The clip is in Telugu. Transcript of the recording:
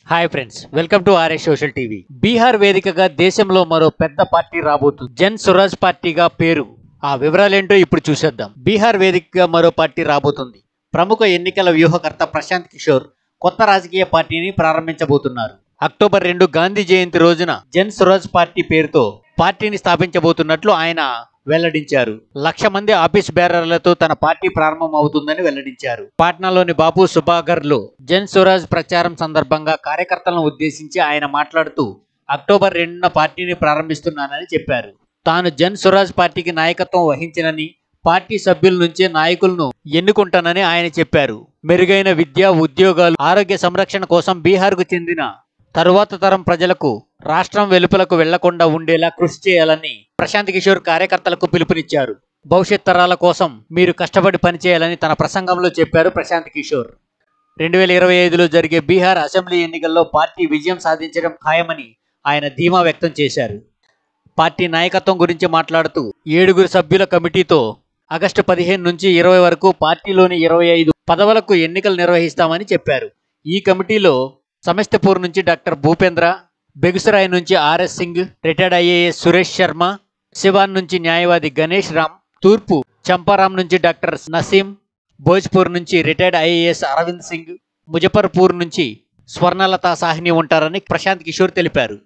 Hi friends, welcome to RS social TV. Bihar వేదికగా దేశంలో మరో పెద్ద పార్టీ రాబోతుంది. జన్ స్వరాజ్ పార్టీగా పేరు. ఆ వివరాలేంటో ఇప్పుడు చూసేద్దాం. బీహార్ వేదికగా మరో పార్టీ రాబోతుంది. ప్రముఖ ఎన్నికల వ్యూహకర్త ప్రశాంత్ కిషోర్ కొత్త రాజకీయ పార్టీని ప్రారంభించబోతున్నారు. అక్టోబర్ 2 గాంధీ జయంతి రోజున జన్ స్వరాజ్ పార్టీ పేరుతో పార్టీని స్థాపించబోతున్నట్లు ఆయన వెల్లడించారు. 1,00,000 మంది ఆఫీస్ బేరర్లతో తన పార్టీ ప్రారంభం అవుతుందని వెల్లడించారు. పాట్నాలోని బాపు సుబాగర్ లో జన్ స్వరాజ్ ప్రచారం సందర్భంగా కార్యకర్తలను ఉద్దేశించి ఆయన మాట్లాడుతూ అక్టోబర్ 2న పార్టీని ప్రారంభిస్తున్నానని చెప్పారు. తాను జన్ స్వరాజ్ పార్టీకి నాయకత్వం వహించినని, పార్టీ సభ్యుల నుంచే నాయకులను ఎన్నుకుంటానని ఆయన చెప్పారు. మెరుగైన విద్య, ఉద్యోగాలు, ఆరోగ్య సంరక్షణ కోసం బీహార్కు చెందిన తరువాత తరం ప్రజలకు రాష్ట్రం వెలుపలకు వెళ్లకుండా ఉండేలా కృషి చేయాలని ప్రశాంత్ కిషోర్ కార్యకర్తలకు పిలుపునిచ్చారు. భవిష్యత్ తరాల కోసం మీరు కష్టపడి పనిచేయాలని తన ప్రసంగంలో చెప్పారు ప్రశాంత్ కిషోర్. 2025లో జరిగే బీహార్ అసెంబ్లీ ఎన్నికల్లో పార్టీ విజయం సాధించడం ఖాయమని ఆయన ధీమా వ్యక్తం చేశారు. పార్టీ నాయకత్వం గురించి మాట్లాడుతూ 7 సభ్యుల కమిటీతో ఆగస్టు 15 నుంచి 20 వరకు పార్టీలోని 25 పదవులకు ఎన్నికలు నిర్వహిస్తామని చెప్పారు. ఈ కమిటీలో సమస్తపూర్ నుంచి డాక్టర్ భూపేంద్ర, బెగుసరాయ్ నుంచి RS Singh, retired IAS Suresh Sharma, Siwan నుంచి న్యాయవాది గణేష్ రామ్, తూర్పు చంపారాం నుంచి డాక్టర్ నసీం, భోజ్పూర్ నుంచి రిటైర్డ్ ఐఏఎస్ అరవింద్ సింగ్, ముజఫర్పూర్ నుంచి స్వర్ణలతా సాహ్ని ఉంటారని ప్రశాంత్ కిషోర్ తెలిపారు.